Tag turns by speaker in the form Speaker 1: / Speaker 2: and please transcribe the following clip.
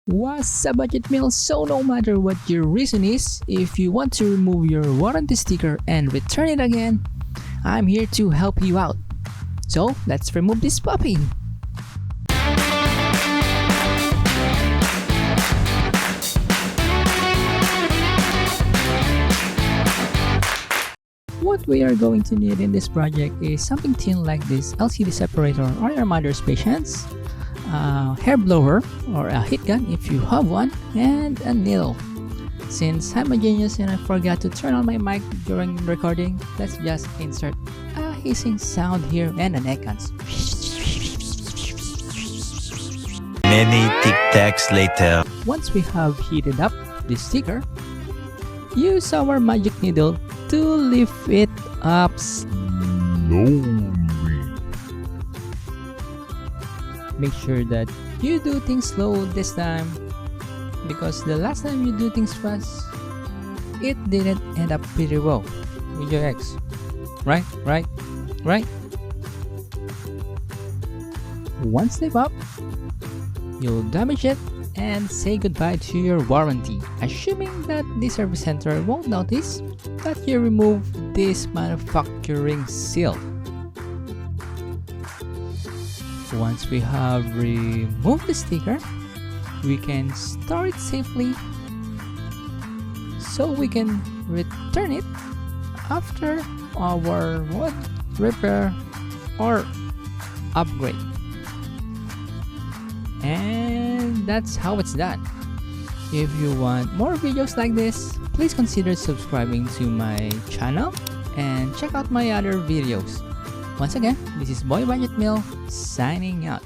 Speaker 1: What's a budget meal? So no matter what your reason is, if you want to remove your warranty sticker and return it again, I'm here to help you out. So let's remove this puppy. What we are going to need in this project is something thin like this LCD separator or your mother's patience, a hair blower or a heat gun if you have one, and a needle. Since I'm a genius and I forgot to turn on my mic during recording, let's just insert a hissing sound here and an icons.
Speaker 2: Many tic-tacs later.
Speaker 1: Once we have heated up the sticker, use our magic needle to lift it up slowly. Make sure that you do things slow this time, because the last time you do things fast, it didn't end up pretty well with your ex. Right? One step up, you'll damage it and say goodbye to your warranty, assuming that the service center won't notice that you remove this manufacturing seal. Once we have removed the sticker, we can store it safely so we can return it after our repair or upgrade. And that's how it's done. If you want more videos like this, please consider subscribing to my channel and check out my other videos. Once again, this is Boy Budget Meal signing out.